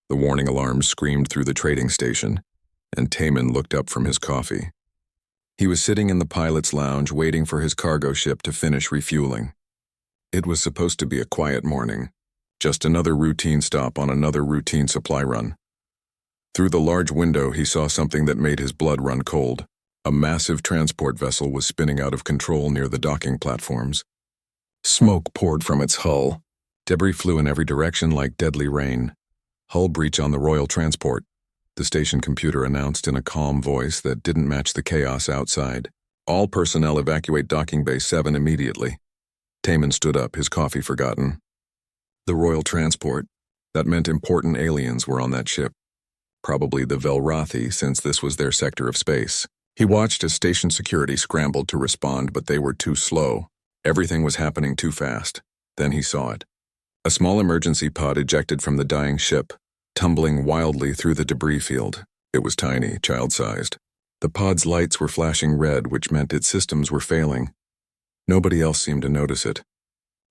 The warning alarm screamed through the trading station, and Taman looked up from his coffee. He was sitting in the pilot's lounge waiting for his cargo ship to finish refueling. It was supposed to be a quiet morning, just another routine stop on another routine supply run. Through the large window, he saw something that made his blood run cold. A massive transport vessel was spinning out of control near the docking platforms. Smoke poured from its hull. Debris flew in every direction like deadly rain. Hull breach on the Royal Transport, the station computer announced in a calm voice that didn't match the chaos outside. All personnel evacuate Docking Bay 7 immediately. Taman stood up, his coffee forgotten. The Royal Transport. That meant important aliens were on that ship. Probably the Velrathi, since this was their sector of space. He watched as station security scrambled to respond, but they were too slow. Everything was happening too fast. Then he saw it. A small emergency pod ejected from the dying ship, tumbling wildly through the debris field. It was tiny, child-sized. The pod's lights were flashing red, which meant its systems were failing. Nobody else seemed to notice it.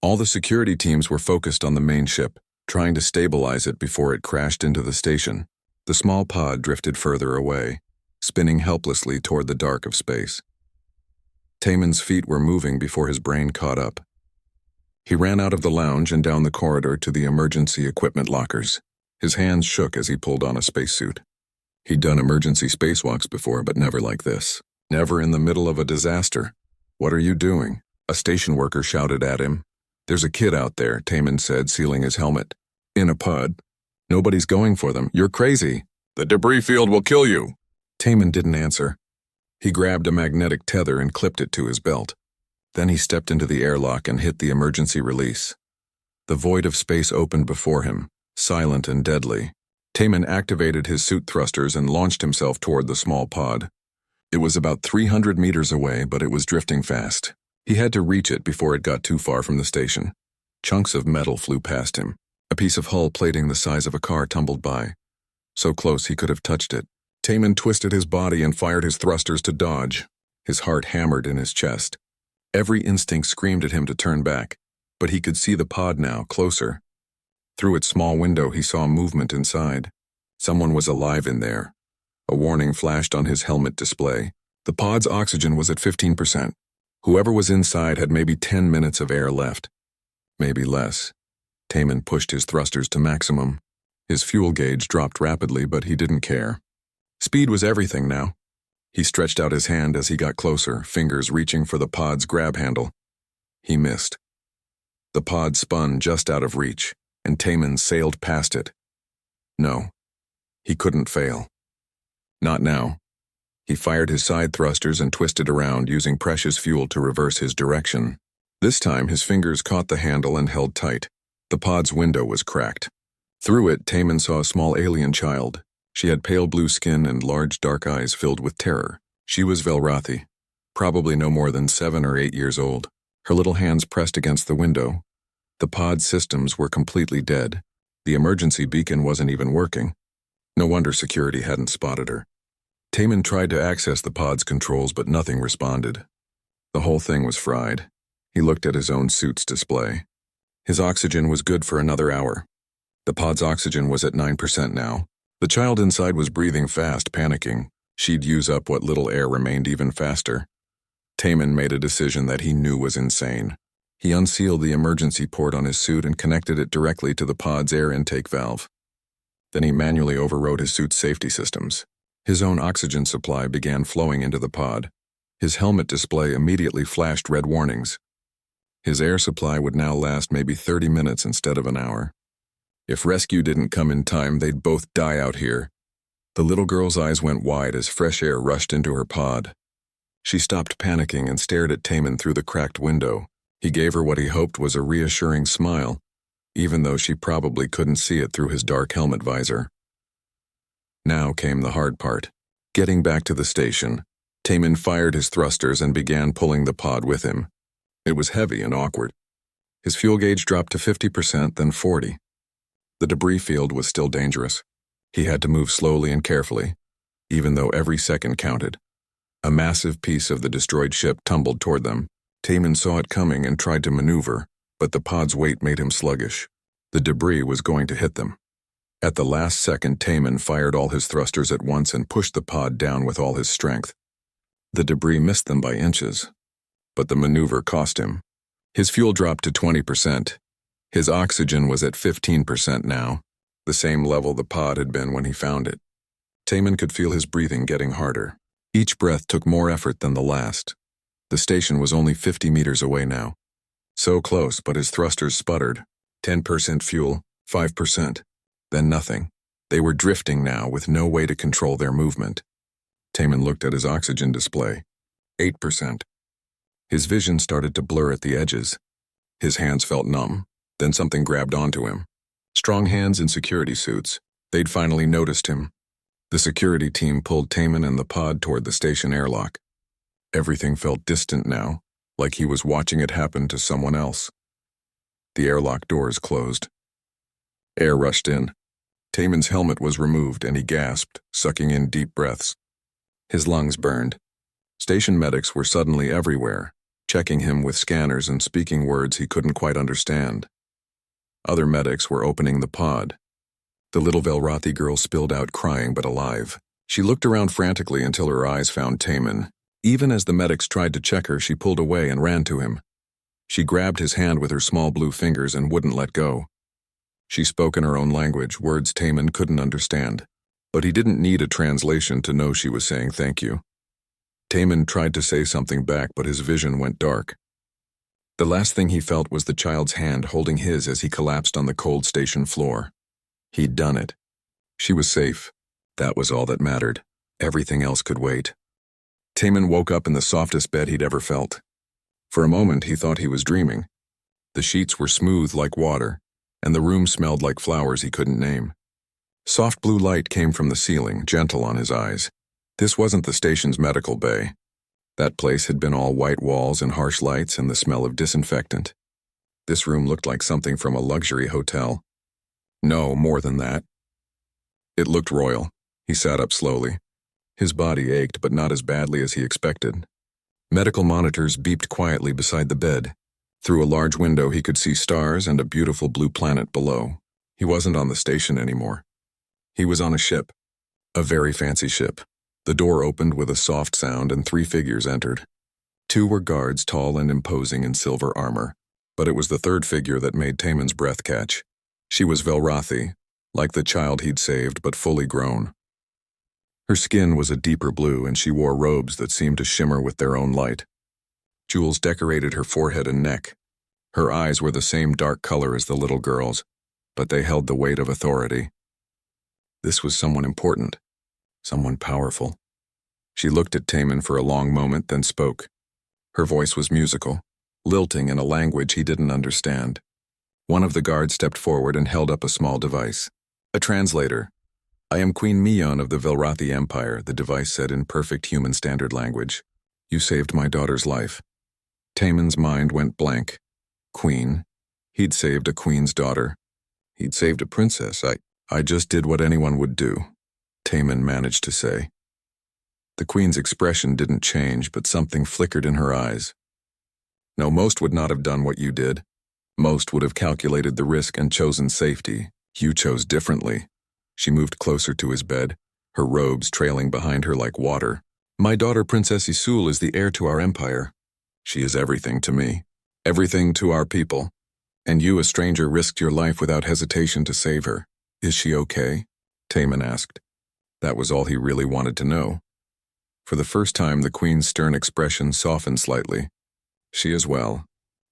All the security teams were focused on the main ship, trying to stabilize it before it crashed into the station. The small pod drifted further away, spinning helplessly toward the dark of space. Taman's feet were moving before his brain caught up. He ran out of the lounge and down the corridor to the emergency equipment lockers. His hands shook as he pulled on a spacesuit. He'd done emergency spacewalks before, but never like this. Never in the middle of a disaster. "What are you doing?" A station worker shouted at him. "There's a kid out there," Taman said, sealing his helmet. "In a pod. Nobody's going for them. You're crazy. The debris field will kill you." Taman didn't answer. He grabbed a magnetic tether and clipped it to his belt. Then he stepped into the airlock and hit the emergency release. The void of space opened before him, silent and deadly. Taman activated his suit thrusters and launched himself toward the small pod. It was about 300 meters away, but it was drifting fast. He had to reach it before it got too far from the station. Chunks of metal flew past him. A piece of hull plating the size of a car tumbled by. So close he could have touched it. Taman twisted his body and fired his thrusters to dodge. His heart hammered in his chest. Every instinct screamed at him to turn back, but he could see the pod now, closer. Through its small window, he saw movement inside. Someone was alive in there. A warning flashed on his helmet display. The pod's oxygen was at 15%. Whoever was inside had maybe 10 minutes of air left. Maybe less. Taman pushed his thrusters to maximum. His fuel gauge dropped rapidly, but he didn't care. Speed was everything now. He stretched out his hand as he got closer, fingers reaching for the pod's grab handle. He missed. The pod spun just out of reach, and Taman sailed past it. No, he couldn't fail. Not now. He fired his side thrusters and twisted around, using precious fuel to reverse his direction. This time, his fingers caught the handle and held tight. The pod's window was cracked. Through it, Taman saw a small alien child. She had pale blue skin and large dark eyes filled with terror. She was Velrathi, probably no more than 7 or 8 years old. Her little hands pressed against the window. The pod's systems were completely dead. The emergency beacon wasn't even working. No wonder security hadn't spotted her. Taman tried to access the pod's controls, but nothing responded. The whole thing was fried. He looked at his own suit's display. His oxygen was good for another hour. The pod's oxygen was at 9% now. The child inside was breathing fast, panicking. She'd use up what little air remained even faster. Taman made a decision that he knew was insane. He unsealed the emergency port on his suit and connected it directly to the pod's air intake valve. Then he manually overrode his suit's safety systems. His own oxygen supply began flowing into the pod. His helmet display immediately flashed red warnings. His air supply would now last maybe 30 minutes instead of an hour. If rescue didn't come in time, they'd both die out here. The little girl's eyes went wide as fresh air rushed into her pod. She stopped panicking and stared at Taman through the cracked window. He gave her what he hoped was a reassuring smile, even though she probably couldn't see it through his dark helmet visor. Now came the hard part. Getting back to the station, Taman fired his thrusters and began pulling the pod with him. It was heavy and awkward. His fuel gauge dropped to 50%, then 40%. The debris field was still dangerous. He had to move slowly and carefully, even though every second counted. A massive piece of the destroyed ship tumbled toward them. Taman saw it coming and tried to maneuver, but the pod's weight made him sluggish. The debris was going to hit them. At the last second, Taman fired all his thrusters at once and pushed the pod down with all his strength. The debris missed them by inches, but the maneuver cost him. His fuel dropped to 20%. His oxygen was at 15% now, the same level the pod had been when he found it. Taman could feel his breathing getting harder. Each breath took more effort than the last. The station was only 50 meters away now. So close, but his thrusters sputtered. 10% fuel, 5%. Then nothing. They were drifting now with no way to control their movement. Taman looked at his oxygen display. 8%. His vision started to blur at the edges. His hands felt numb. Then something grabbed onto him. Strong hands in security suits. They'd finally noticed him. The security team pulled Taman and the pod toward the station airlock. Everything felt distant now, like he was watching it happen to someone else. The airlock doors closed. Air rushed in. Taman's helmet was removed and he gasped, sucking in deep breaths. His lungs burned. Station medics were suddenly everywhere, checking him with scanners and speaking words he couldn't quite understand. Other medics were opening the pod. The little Velrathi girl spilled out crying but alive. She looked around frantically until her eyes found Taman. Even as the medics tried to check her, she pulled away and ran to him. She grabbed his hand with her small blue fingers and wouldn't let go. She spoke in her own language, words Taman couldn't understand. But he didn't need a translation to know she was saying thank you. Taman tried to say something back, but his vision went dark. The last thing he felt was the child's hand holding his as he collapsed on the cold station floor. He'd done it. She was safe. That was all that mattered. Everything else could wait. Taman woke up in the softest bed he'd ever felt. For a moment, he thought he was dreaming. The sheets were smooth like water, and the room smelled like flowers he couldn't name. Soft blue light came from the ceiling, gentle on his eyes. This wasn't the station's medical bay. That place had been all white walls and harsh lights and the smell of disinfectant. This room looked like something from a luxury hotel. No, more than that. It looked royal. He sat up slowly. His body ached, but not as badly as he expected. Medical monitors beeped quietly beside the bed. Through a large window, he could see stars and a beautiful blue planet below. He wasn't on the station anymore. He was on a ship. A very fancy ship. The door opened with a soft sound and 3 figures entered. 2 were guards, tall and imposing in silver armor, but it was the 3rd figure that made Taman's breath catch. She was Velrathi, like the child he'd saved, but fully grown. Her skin was a deeper blue, and she wore robes that seemed to shimmer with their own light. Jewels decorated her forehead and neck. Her eyes were the same dark color as the little girl's, but they held the weight of authority. This was someone important, someone powerful. She looked at Taman for a long moment, then spoke. Her voice was musical, lilting in a language he didn't understand. One of the guards stepped forward and held up a small device. A translator. "I am Queen Mion of the Velrathi Empire," the device said in perfect human standard language. "You saved my daughter's life." Taman's mind went blank. Queen. He'd saved a queen's daughter. He'd saved a princess. I just did what anyone would do, Taman managed to say. The queen's expression didn't change, but something flickered in her eyes. "No, most would not have done what you did. Most would have calculated the risk and chosen safety. You chose differently." She moved closer to his bed, her robes trailing behind her like water. "My daughter, Princess Isul, is the heir to our empire. She is everything to me, everything to our people. And you, a stranger, risked your life without hesitation to save her. Is she okay?" Taman asked. That was all he really wanted to know. For the first time, the queen's stern expression softened slightly. "She is well.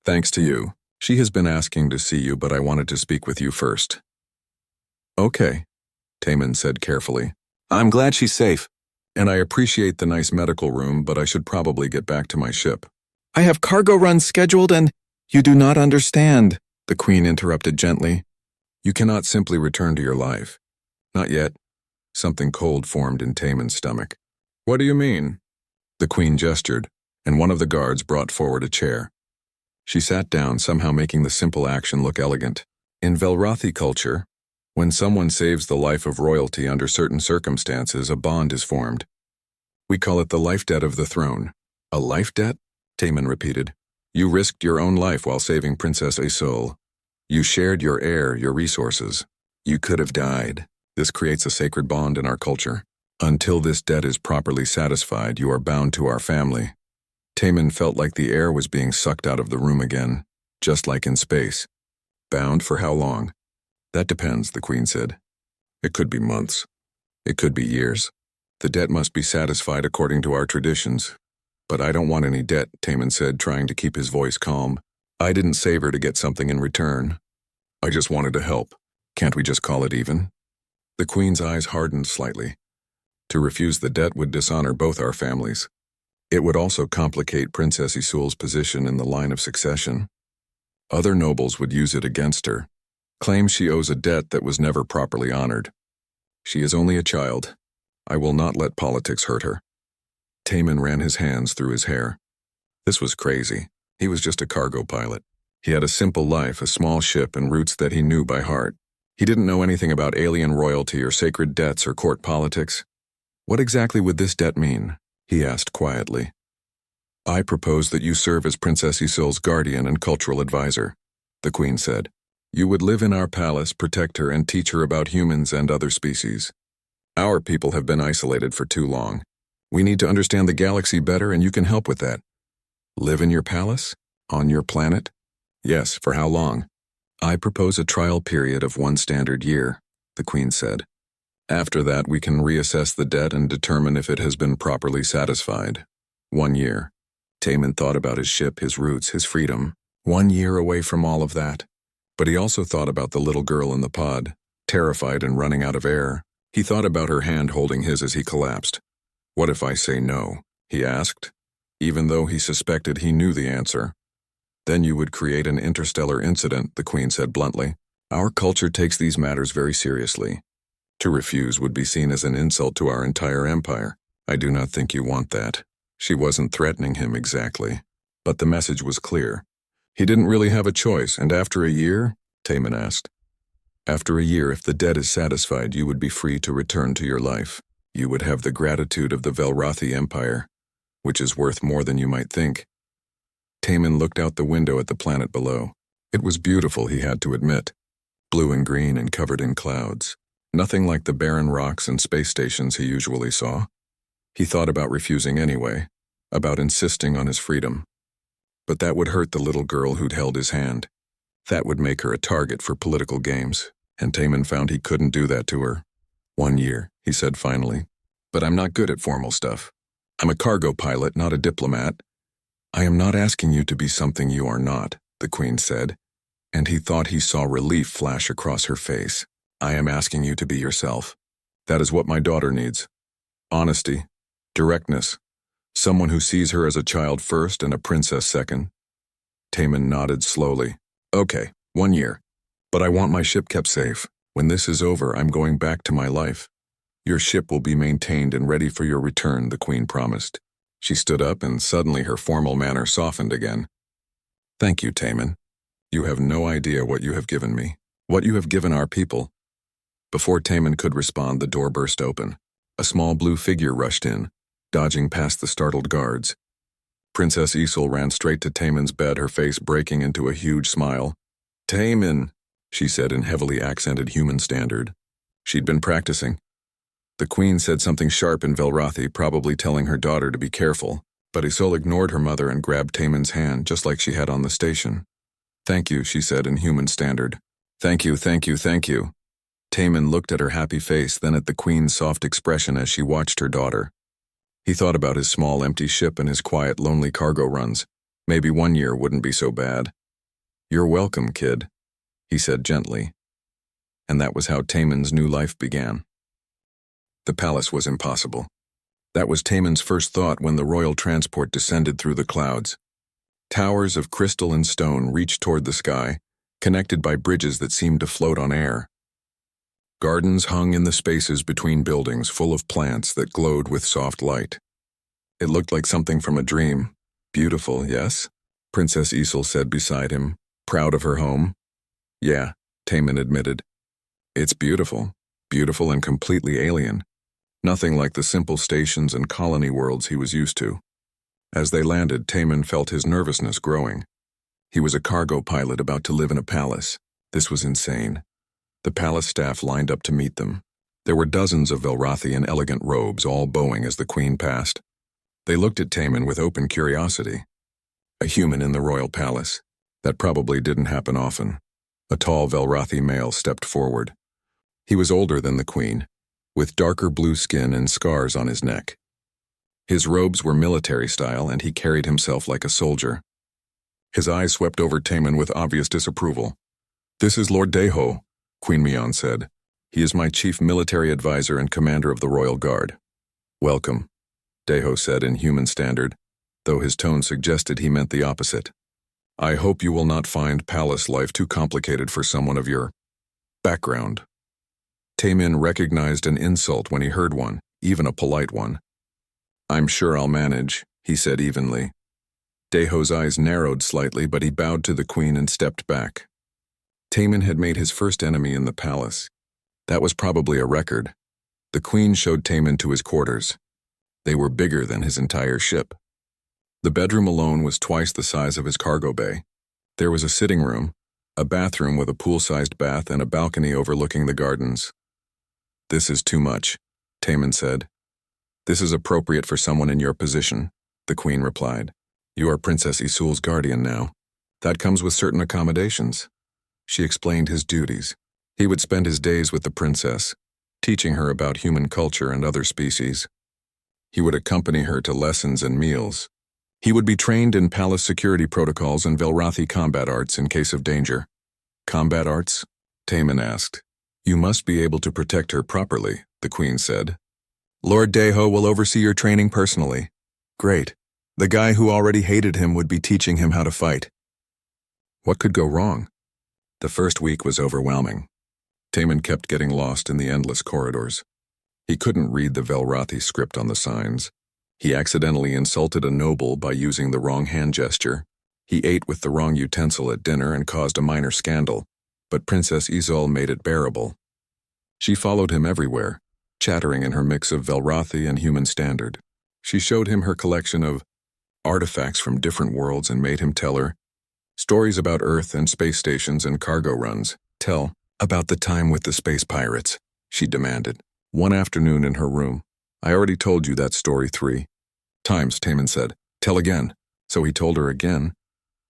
Thanks to you. She has been asking to see you, but I wanted to speak with you first." "Okay," Taman said carefully. "I'm glad she's safe, and I appreciate the nice medical room, but I should probably get back to my ship." "I have cargo runs scheduled and—" "You do not understand," the queen interrupted gently. "You cannot simply return to your life. Not yet." Something cold formed in Taman's stomach. "What do you mean?" The queen gestured, and one of the guards brought forward a chair. She sat down, somehow making the simple action look elegant. In Velrathi culture, when someone saves the life of royalty under certain circumstances, a bond is formed. "We call it the life debt of the throne." "A life debt?" Taman repeated. "You risked your own life while saving Princess Isul. You shared your heir, your resources. You could have died. This creates a sacred bond in our culture. Until this debt is properly satisfied, you are bound to our family. Taman felt like the air was being sucked out of the room again, just like in space. Bound for how long? That depends, the Queen said. It could be months. It could be years. The debt must be satisfied according to our traditions. But I don't want any debt, Taman said, trying to keep his voice calm. I didn't save her to get something in return. I just wanted to help. Can't we just call it even? The Queen's eyes hardened slightly. To refuse the debt would dishonor both our families. It would also complicate Princess Isolde's position in the line of succession. Other nobles would use it against her, claim she owes a debt that was never properly honored. She is only a child. I will not let politics hurt her. Taman ran his hands through his hair. This was crazy. He was just a cargo pilot. He had a simple life, a small ship, and routes that he knew by heart. He didn't know anything about alien royalty or sacred debts or court politics. What exactly would this debt mean? He asked quietly. I propose that you serve as Princess Isolde's guardian and cultural advisor, the Queen said. You would live in our palace, protect her, and teach her about humans and other species. Our people have been isolated for too long. We need to understand the galaxy better, and you can help with that. Live in your palace? On your planet? Yes, for how long? I propose a trial period of 1 standard year, the Queen said. After that, we can reassess the debt and determine if it has been properly satisfied. 1 year. Taman thought about his ship, his roots, his freedom. 1 year away from all of that. But he also thought about the little girl in the pod, terrified and running out of air. He thought about her hand holding his as he collapsed. What if I say no? He asked, even though he suspected he knew the answer. Then you would create an interstellar incident, the Queen said bluntly. Our culture takes these matters very seriously. To refuse would be seen as an insult to our entire empire. I do not think you want that. She wasn't threatening him exactly, but the message was clear. He didn't really have a choice, and after a year, Taman asked. After a year, if the debt is satisfied, you would be free to return to your life. You would have the gratitude of the Velrathi Empire, which is worth more than you might think. Taman looked out the window at the planet below. It was beautiful, he had to admit. Blue and green and covered in clouds. Nothing like the barren rocks and space stations he usually saw. He thought about refusing anyway, about insisting on his freedom. But that would hurt the little girl who'd held his hand. That would make her a target for political games, and Taman found he couldn't do that to her. 1 year, he said finally. But I'm not good at formal stuff. I'm a cargo pilot, not a diplomat. I am not asking you to be something you are not, the Queen said, and he thought he saw relief flash across her face. I am asking you to be yourself. That is what my daughter needs. Honesty, directness, someone who sees her as a child first and a princess second. Taman nodded slowly. Okay, 1 year. But I want my ship kept safe. When this is over, I'm going back to my life. Your ship will be maintained and ready for your return, the Queen promised. She stood up and suddenly her formal manner softened again. Thank you, Taman. You have no idea what you have given me, what you have given our people. Before Taman could respond, the door burst open. A small blue figure rushed in, dodging past the startled guards. Princess Isolde ran straight to Taman's bed, her face breaking into a huge smile. Taman, she said in heavily accented human standard. She'd been practicing. The Queen said something sharp in Velrathi, probably telling her daughter to be careful, but Isolde ignored her mother and grabbed Taman's hand, just like she had on the station. Thank you, she said in human standard. Thank you, thank you, thank you. Taman looked at her happy face, then at the Queen's soft expression as she watched her daughter. He thought about his small empty ship and his quiet, lonely cargo runs. Maybe 1 year wouldn't be so bad. You're welcome, kid, he said gently. And that was how Taman's new life began. The palace was impossible. That was Taman's first thought when the royal transport descended through the clouds. Towers of crystal and stone reached toward the sky, connected by bridges that seemed to float on air. Gardens hung in the spaces between buildings, full of plants that glowed with soft light. It looked like something from a dream. Beautiful, yes? Princess Isolde said beside him, proud of her home. Yeah, Taman admitted. It's beautiful, beautiful and completely alien. Nothing like the simple stations and colony worlds he was used to. As they landed, Taman felt his nervousness growing. He was a cargo pilot about to live in a palace. This was insane. The palace staff lined up to meet them. There were dozens of Velrathi in elegant robes, all bowing as the queen passed. They looked at Taman with open curiosity. A human in the royal palace. That probably didn't happen often. A tall Velrathi male stepped forward. He was older than the queen, with darker blue skin and scars on his neck. His robes were military style, and he carried himself like a soldier. His eyes swept over Taman with obvious disapproval. "This is Lord Deho," Queen Mian said. "He is my chief military advisor and commander of the royal guard." "Welcome," Deho said in human standard, though his tone suggested he meant the opposite. "I hope you will not find palace life too complicated for someone of your background." Taman recognized an insult when he heard one, even a polite one. "I'm sure I'll manage," he said evenly. Deho's eyes narrowed slightly, but he bowed to the queen and stepped back. Taman had made his first enemy in the palace. That was probably a record. The queen showed Taman to his quarters. They were bigger than his entire ship. The bedroom alone was twice the size of his cargo bay. There was a sitting room, a bathroom with a pool-sized bath, and a balcony overlooking the gardens. "This is too much," Taman said. "This is appropriate for someone in your position," the queen replied. "You are Princess Isul's guardian now. That comes with certain accommodations." She explained his duties. He would spend his days with the princess, teaching her about human culture and other species. He would accompany her to lessons and meals. He would be trained in palace security protocols and Velrathi combat arts in case of danger. "Combat arts?" Taman asked. "You must be able to protect her properly," the queen said. "Lord Deho will oversee your training personally." "Great. The guy who already hated him would be teaching him how to fight." What could go wrong? The first week was overwhelming. Taman kept getting lost in the endless corridors. He couldn't read the Velrathi script on the signs. He accidentally insulted a noble by using the wrong hand gesture. He ate with the wrong utensil at dinner and caused a minor scandal, but Princess Isul made it bearable. She followed him everywhere, chattering in her mix of Velrathi and human standard. She showed him her collection of artifacts from different worlds and made him tell her stories about Earth and space stations and cargo runs. "Tell about the time with the space pirates," she demanded. One afternoon in her room. "I already told you that story 3 times," Taman said. "Tell again." So he told her again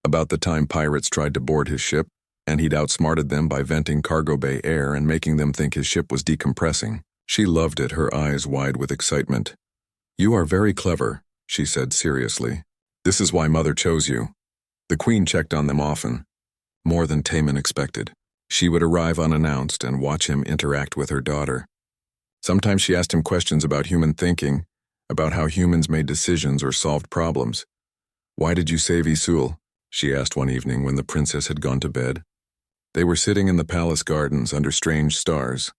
about the time pirates tried to board his ship, and he'd outsmarted them by venting cargo bay air and making them think his ship was decompressing. She loved it, her eyes wide with excitement. "You are very clever," she said seriously. "This is why Mother chose you." The queen checked on them often, more than Taman expected. She would arrive unannounced and watch him interact with her daughter. Sometimes she asked him questions about human thinking, about how humans made decisions or solved problems. "Why did you save Isul?" she asked one evening when the princess had gone to bed. They were sitting in the palace gardens under strange stars.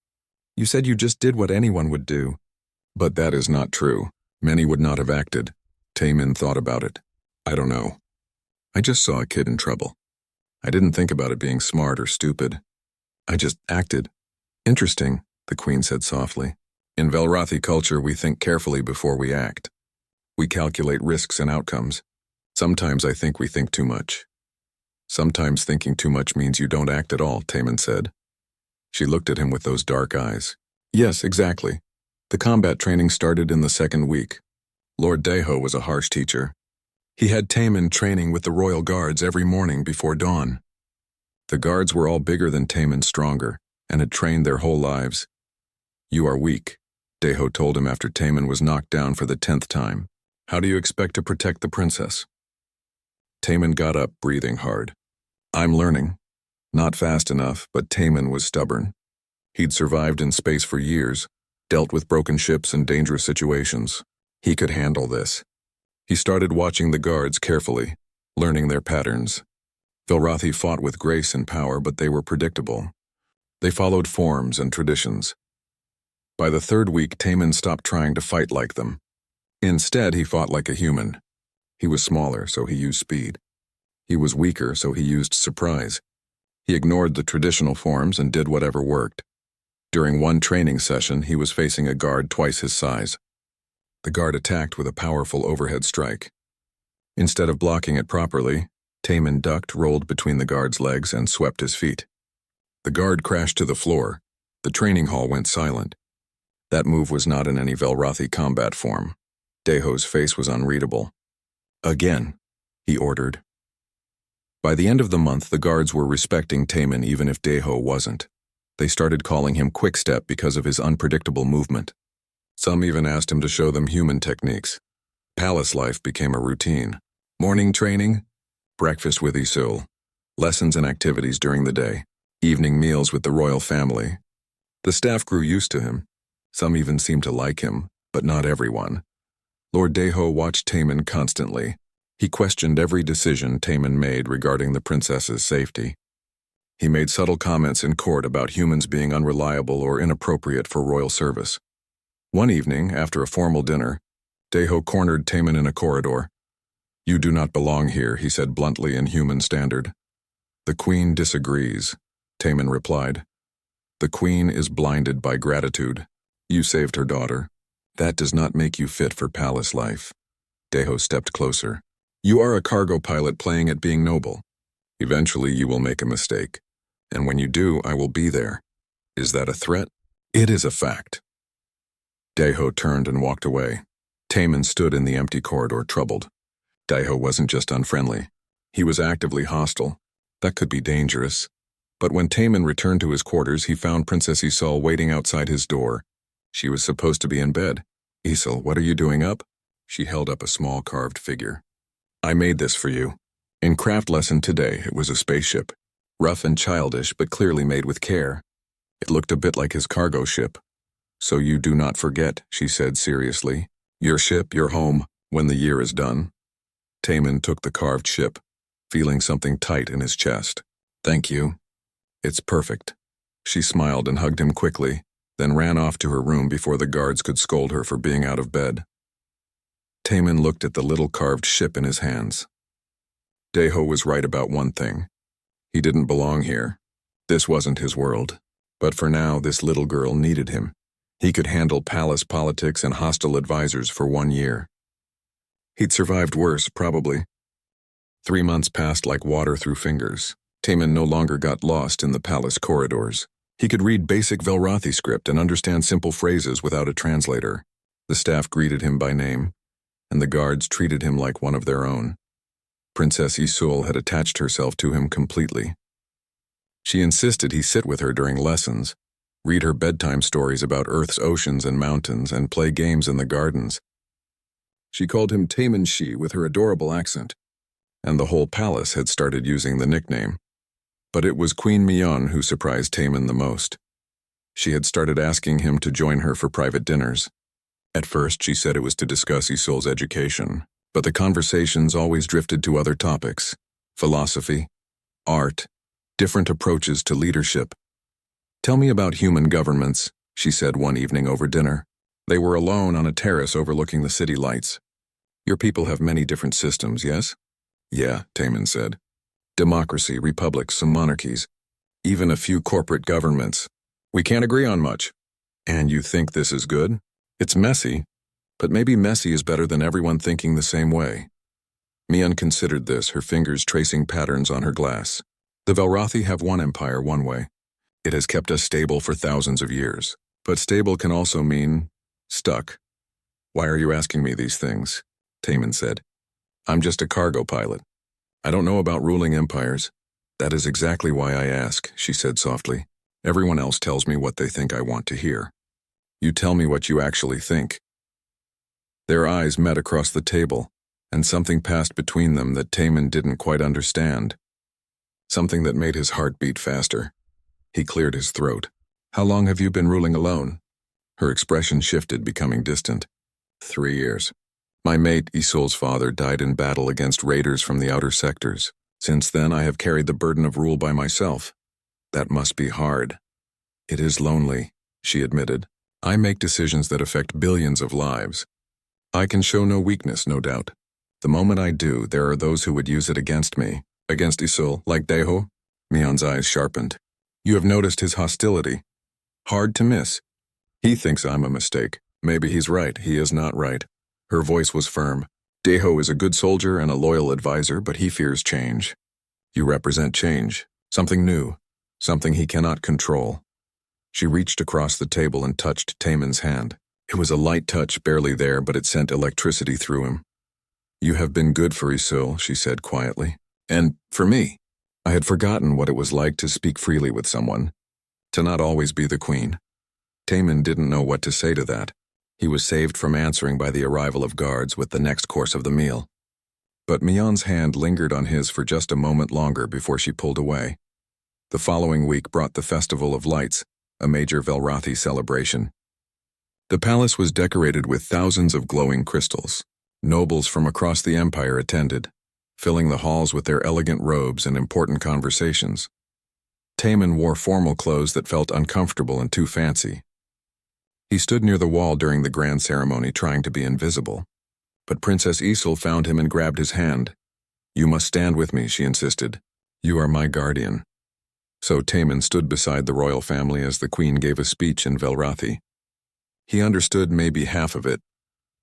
"You said you just did what anyone would do." "But that is not true. Many would not have acted." Taman thought about it. "I don't know. I just saw a kid in trouble. I didn't think about it being smart or stupid. I just acted." "Interesting," the queen said softly. "In Velrathi culture, we think carefully before we act. We calculate risks and outcomes. Sometimes I think we think too much." "Sometimes thinking too much means you don't act at all," Taman said. She looked at him with those dark eyes. "Yes, exactly. The combat training started in the second week. Lord Deho was a harsh teacher. He had Taman training with the royal guards every morning before dawn. The guards were all bigger than Taman, stronger, and had trained their whole lives. "You are weak," Deho told him after Taman was knocked down for the 10th time. "How do you expect to protect the princess?" Taman got up, breathing hard. "I'm learning. Not fast enough, but Taman was stubborn. He'd survived in space for years, dealt with broken ships and dangerous situations. He could handle this." He started watching the guards carefully, learning their patterns. Velrathi fought with grace and power, but they were predictable. They followed forms and traditions. By the 3rd week, Taman stopped trying to fight like them. Instead, he fought like a human. He was smaller, so he used speed. He was weaker, so he used surprise. He ignored the traditional forms and did whatever worked. During one training session, he was facing a guard twice his size. The guard attacked with a powerful overhead strike. Instead of blocking it properly, Taman ducked, rolled between the guard's legs, and swept his feet. The guard crashed to the floor. The training hall went silent. That move was not in any Velrothi combat form. Deho's face was unreadable. Again, he ordered. By the end of the month, the guards were respecting Taman even if Deho wasn't. They started calling him Quickstep because of his unpredictable movement. Some even asked him to show them human techniques. Palace life became a routine. Morning training, breakfast with Isul, lessons and activities during the day, evening meals with the royal family. The staff grew used to him. Some even seemed to like him, but not everyone. Lord Deho watched Taman constantly. He questioned every decision Taman made regarding the princess's safety. He made subtle comments in court about humans being unreliable or inappropriate for royal service. One evening, after a formal dinner, Deho cornered Taman in a corridor. "You do not belong here," he said bluntly in human standard. "The queen disagrees," Taman replied. "The queen is blinded by gratitude. You saved her daughter. That does not make you fit for palace life." Deho stepped closer. "You are a cargo pilot playing at being noble. Eventually you will make a mistake. And when you do, I will be there. Is that a threat?" "It is a fact." Deho turned and walked away. Taman stood in the empty corridor, troubled. Deho wasn't just unfriendly. He was actively hostile. That could be dangerous. But when Taman returned to his quarters, he found Princess Isul waiting outside his door. She was supposed to be in bed. "Isul, what are you doing up?" She held up a small carved figure. "I made this for you. In craft lesson today, it was a spaceship. Rough and childish, but clearly made with care. It looked a bit like his cargo ship. So you do not forget," she said seriously. "Your ship, your home, when the year is done." Taman took the carved ship, feeling something tight in his chest. "Thank you. It's perfect." She smiled and hugged him quickly, then ran off to her room before the guards could scold her for being out of bed. Taman looked at the little carved ship in his hands. Deho was right about one thing. He didn't belong here. This wasn't his world. But for now, this little girl needed him. He could handle palace politics and hostile advisors for 1 year. He'd survived worse, probably. 3 months passed like water through fingers. Taman no longer got lost in the palace corridors. He could read basic Velrothi script and understand simple phrases without a translator. The staff greeted him by name, and the guards treated him like one of their own. Princess Isul had attached herself to him completely. She insisted he sit with her during lessons, read her bedtime stories about Earth's oceans and mountains, and play games in the gardens. She called him Taman Shi with her adorable accent, and the whole palace had started using the nickname. But it was Queen Mion who surprised Taman the most. She had started asking him to join her for private dinners. At first, she said it was to discuss Isul's education, but the conversations always drifted to other topics: philosophy, art, different approaches to leadership. "Tell me about human governments," she said one evening over dinner. They were alone on a terrace overlooking the city lights. "Your people have many different systems, yes?" "Yeah," Taman said. "Democracy, republics, some monarchies, even a few corporate governments. We can't agree on much." "And you think this is good?" "It's messy, but maybe messy is better than everyone thinking the same way." Mion considered this, her fingers tracing patterns on her glass. "The Velrothi have one empire one way. It has kept us stable for thousands of years. But stable can also mean stuck." "Why are you asking me these things?" Taman said. "I'm just a cargo pilot. I don't know about ruling empires." "That is exactly why I ask," she said softly. "Everyone else tells me what they think I want to hear. You tell me what you actually think." Their eyes met across the table, and something passed between them that Taman didn't quite understand. Something that made his heart beat faster. He cleared his throat. "How long have you been ruling alone?" Her expression shifted, becoming distant. 3 years. My mate, Isul's father, died in battle against raiders from the outer sectors. Since then, I have carried the burden of rule by myself. That must be hard." "It is lonely," she admitted. "I make decisions that affect billions of lives. I can show no weakness, no doubt. The moment I do, there are those who would use it against me. Against Isul, like Deho?" Mion's eyes sharpened. "You have noticed his hostility. Hard to miss. He thinks I'm a mistake. Maybe he's right, he is not right." Her voice was firm. "Deho is a good soldier and a loyal advisor, but he fears change. You represent change, something new. something he cannot control. She reached across the table and touched Taemin's hand. It was a light touch, barely there, but it sent electricity through him. "You have been good for Isil," she said quietly. "And for me." I had forgotten what it was like to speak freely with someone, to not always be the queen. Taemin didn't know what to say to that. He was saved from answering by the arrival of guards with the next course of the meal. But Mion's hand lingered on his for just a moment longer before she pulled away. The following week brought the Festival of Lights, a major Velrathi celebration. The palace was decorated with thousands of glowing crystals. Nobles from across the empire attended, filling the halls with their elegant robes and important conversations. Taemin wore formal clothes that felt uncomfortable and too fancy. He stood near the wall during the grand ceremony trying to be invisible. But Princess Isil found him and grabbed his hand. "You must stand with me," she insisted. "You are my guardian." So Taemin stood beside the royal family as the queen gave a speech in Velrathi. He understood maybe half of it.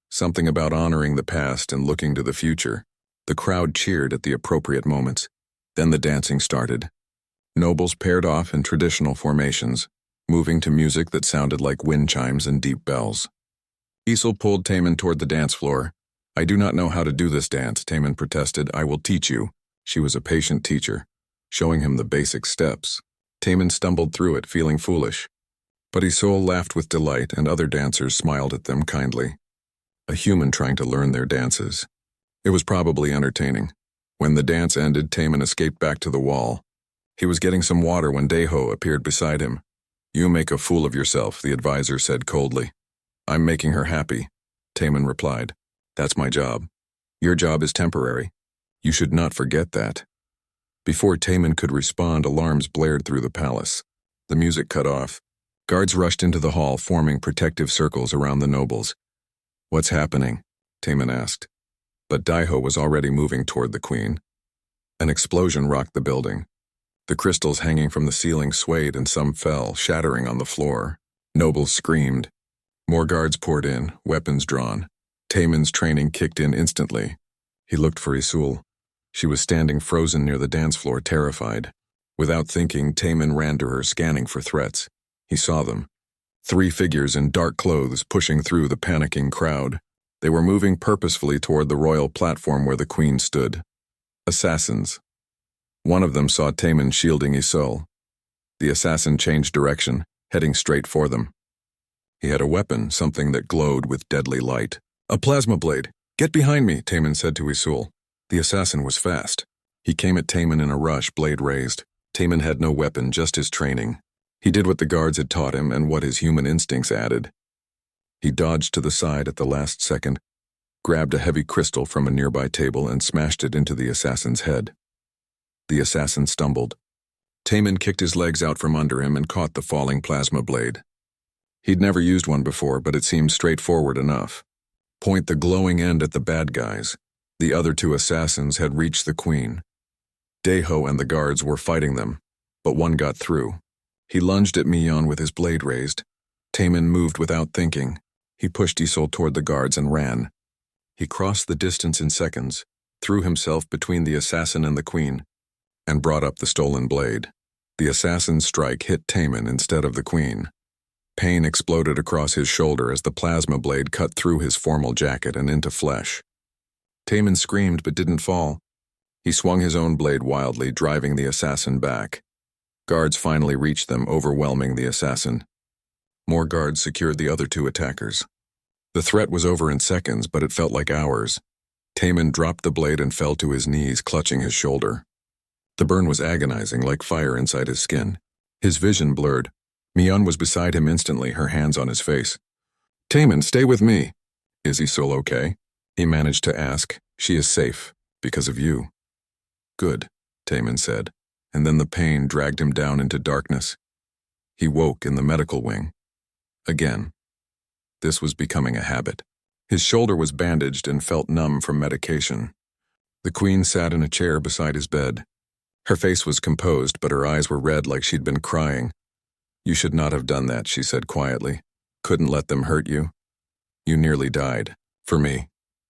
Something about honoring the past and looking to the future. The crowd cheered at the appropriate moments. Then the dancing started. Nobles paired off in traditional formations, moving to music that sounded like wind chimes and deep bells. Isil pulled Taemin toward the dance floor. "I do not know how to do this dance," Taemin protested. "I will teach you." She was a patient teacher, showing him the basic steps. Taemin stumbled through it, feeling foolish. But Isil laughed with delight, and other dancers smiled at them kindly. A human trying to learn their dances. It was probably entertaining. When the dance ended, Taemin escaped back to the wall. He was getting some water when Daeho appeared beside him. "You make a fool of yourself," the advisor said coldly. "I'm making her happy," Taemin replied. "That's my job. Your job is temporary. You should not forget that." Before Taemin could respond, alarms blared through the palace. The music cut off. Guards rushed into the hall, forming protective circles around the nobles. "What's happening?" Taemin asked. But Daeho was already moving toward the queen. An explosion rocked the building. The crystals hanging from the ceiling swayed and some fell, shattering on the floor. Nobles screamed. More guards poured in, weapons drawn. Taemin's training kicked in instantly. He looked for Isul. She was standing frozen near the dance floor, terrified. Without thinking, Taemin ran to her, scanning for threats. He saw them. 3 figures in dark clothes pushing through the panicking crowd. They were moving purposefully toward the royal platform where the queen stood. Assassins. One of them saw Taemin shielding Isul. The assassin changed direction, heading straight for them. He had a weapon, something that glowed with deadly light. "A plasma blade. Get behind me," Taemin said to Isul. The assassin was fast. He came at Taemin in a rush, blade raised. Taemin had no weapon, just his training. He did what the guards had taught him and what his human instincts added. He dodged to the side at the last second, grabbed a heavy crystal from a nearby table and smashed it into the assassin's head. The assassin stumbled. Taemin kicked his legs out from under him and caught the falling plasma blade. He'd never used one before, but it seemed straightforward enough. Point the glowing end at the bad guys. The other 2 assassins had reached the queen. Daeho and the guards were fighting them, but one got through. He lunged at Mion with his blade raised. Taemin moved without thinking. He pushed Isul toward the guards and ran. He crossed the distance in seconds, threw himself between the assassin and the queen, and brought up the stolen blade. The assassin's strike hit Taemin instead of the queen. Pain exploded across his shoulder as the plasma blade cut through his formal jacket and into flesh. Taemin screamed but didn't fall. He swung his own blade wildly, driving the assassin back. Guards finally reached them, overwhelming the assassin. More guards secured the other 2 attackers. The threat was over in seconds, but it felt like hours. Taemin dropped the blade and fell to his knees, clutching his shoulder. The burn was agonizing, like fire inside his skin. His vision blurred. Mion was beside him instantly, her hands on his face. "Taemin, stay with me." "Is Isul okay?" he managed to ask. "She is safe, because of you." "Good," Taemin said, and then the pain dragged him down into darkness. He woke in the medical wing. Again. This was becoming a habit. His shoulder was bandaged and felt numb from medication. The queen sat in a chair beside his bed. Her face was composed, but her eyes were red like she'd been crying. "You should not have done that," she said quietly. "Couldn't let them hurt you. You nearly died. For me.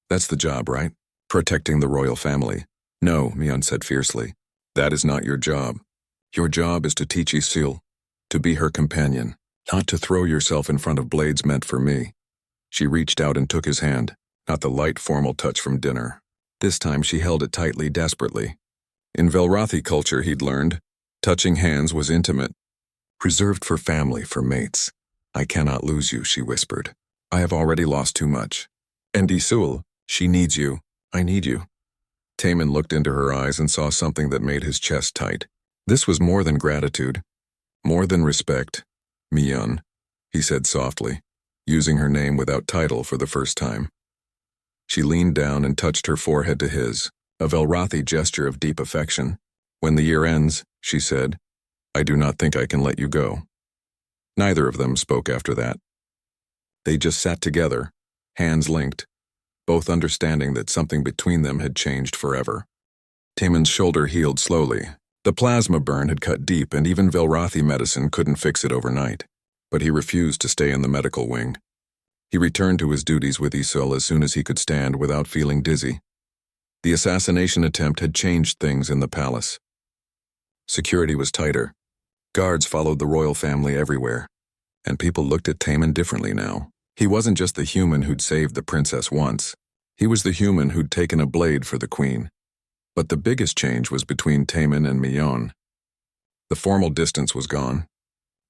That's the job, right? Protecting the royal family." "No," Mion said fiercely. "That is not your job. Your job is to teach Isil, to be her companion, not to throw yourself in front of blades meant for me. She reached out and took his hand, not the light formal touch from dinner. This time she held it tightly, desperately. In Velrathi culture, he'd learned, touching hands was intimate, reserved for family, for mates. I cannot lose you, she whispered. I have already lost too much. And Isul, she needs you. I need you. Taman looked into her eyes and saw something that made his chest tight. This was more than gratitude, more than respect. Miyun, he said softly, using her name without title for the first time. She leaned down and touched her forehead to his, a Velrathi gesture of deep affection. When the year ends, she said, I do not think I can let you go. Neither of them spoke after that. They just sat together, hands linked, both understanding that something between them had changed forever. Taman's shoulder healed slowly. The plasma burn had cut deep, and even Velrathi medicine couldn't fix it overnight. But he refused to stay in the medical wing. He returned to his duties with Isul as soon as he could stand without feeling dizzy. The assassination attempt had changed things in the palace. Security was tighter. Guards followed the royal family everywhere. And people looked at Taman differently now. He wasn't just the human who'd saved the princess once. He was the human who'd taken a blade for the queen. But the biggest change was between Taman and Miyun. The formal distance was gone.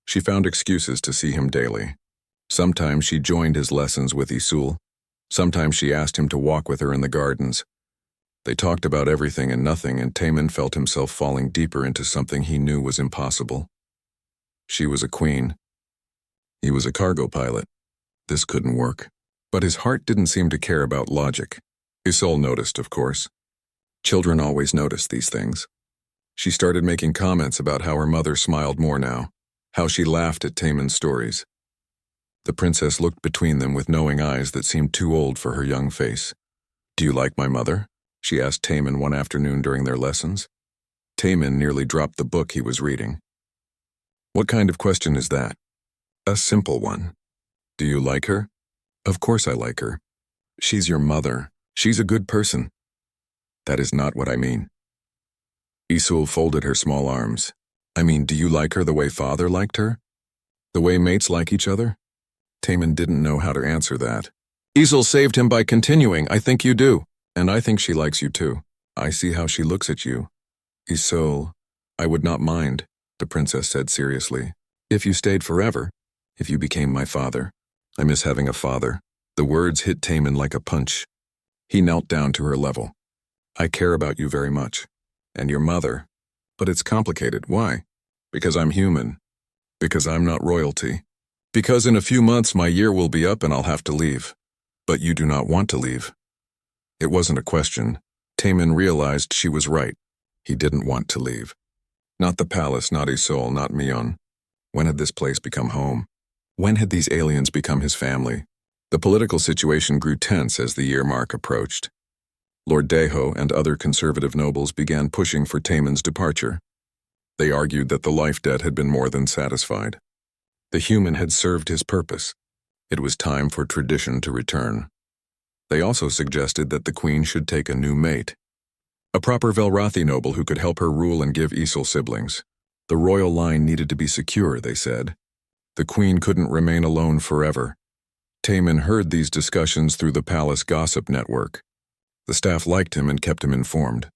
She found excuses to see him daily. Sometimes she joined his lessons with Isul. Sometimes she asked him to walk with her in the gardens. They talked about everything and nothing, and Taman felt himself falling deeper into something he knew was impossible. She was a queen. He was a cargo pilot. This couldn't work. But his heart didn't seem to care about logic. Isul noticed, of course. Children always notice these things. She started making comments about how her mother smiled more now, how she laughed at Taman's stories. The princess looked between them with knowing eyes that seemed too old for her young face. Do you like my mother? She asked Taman one afternoon during their lessons. Taman nearly dropped the book he was reading. What kind of question is that? A simple one. Do you like her? Of course I like her. She's your mother. She's a good person. That is not what I mean. Isul folded her small arms. I mean, do you like her the way father liked her? The way mates like each other? Taman didn't know how to answer that. Isul saved him by continuing, I think you do. And I think she likes you too. I see how she looks at you. Isul, I would not mind, the princess said seriously. If you stayed forever, if you became my father. I miss having a father. The words hit Taman like a punch. He knelt down to her level. I care about you very much. And your mother. But it's complicated. Why? Because I'm human. Because I'm not royalty. Because in a few months my year will be up and I'll have to leave. But you do not want to leave. It wasn't a question. Taman realized she was right. He didn't want to leave. Not the palace, not Isul, not Miyun. When had this place become home? When had these aliens become his family? The political situation grew tense as the year mark approached. Lord Deho and other conservative nobles began pushing for Taman's departure. They argued that the life debt had been more than satisfied. The human had served his purpose. It was time for tradition to return. They also suggested that the queen should take a new mate. A proper Velrathi noble who could help her rule and give Isul siblings. The royal line needed to be secure, they said. The queen couldn't remain alone forever. Taman heard these discussions through the palace gossip network. The staff liked him and kept him informed.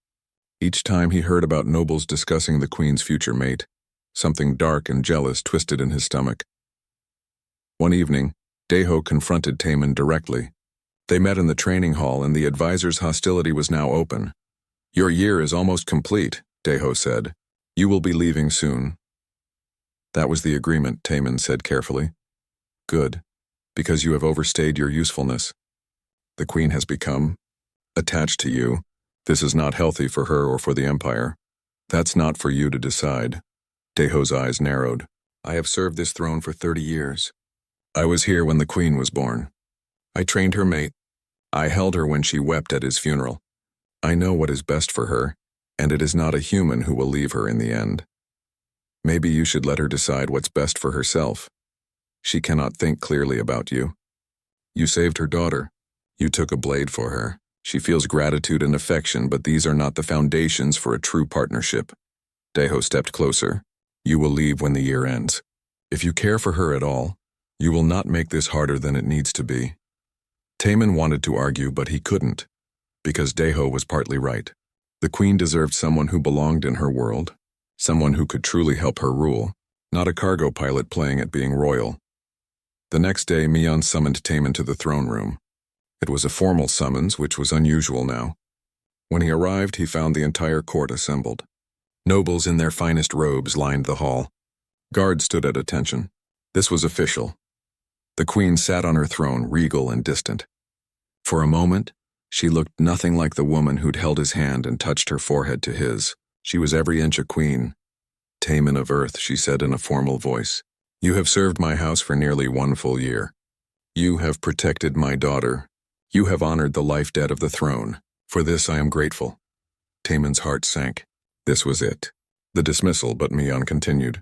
Each time he heard about nobles discussing the queen's future mate, something dark and jealous twisted in his stomach. One evening, Deho confronted Taman directly. They met in the training hall and the advisor's hostility was now open. Your year is almost complete, Deho said. You will be leaving soon. That was the agreement, Taman said carefully. Good, because you have overstayed your usefulness. The queen has become attached to you. This is not healthy for her or for the empire. That's not for you to decide. Deho's eyes narrowed. I have served this throne for 30 years. I was here when the queen was born. I trained her mate. I held her when she wept at his funeral. I know what is best for her, and it is not a human who will leave her in the end. Maybe you should let her decide what's best for herself. She cannot think clearly about you. You saved her daughter. You took a blade for her. She feels gratitude and affection, but these are not the foundations for a true partnership. Deho stepped closer. You will leave when the year ends. If you care for her at all, you will not make this harder than it needs to be. Taman wanted to argue, but he couldn't, because Deho was partly right. The queen deserved someone who belonged in her world, someone who could truly help her rule, not a cargo pilot playing at being royal. The next day, Mion summoned Taman to the throne room. It was a formal summons, which was unusual now. When he arrived, he found the entire court assembled. Nobles in their finest robes lined the hall. Guards stood at attention. This was official. The queen sat on her throne, regal and distant. For a moment, she looked nothing like the woman who'd held his hand and touched her forehead to his. She was every inch a queen. Taman of Earth, she said in a formal voice. You have served my house for nearly 1 full year. You have protected my daughter. You have honored the life debt of the throne. For this I am grateful. Taman's heart sank. This was it. The dismissal, but Mion continued.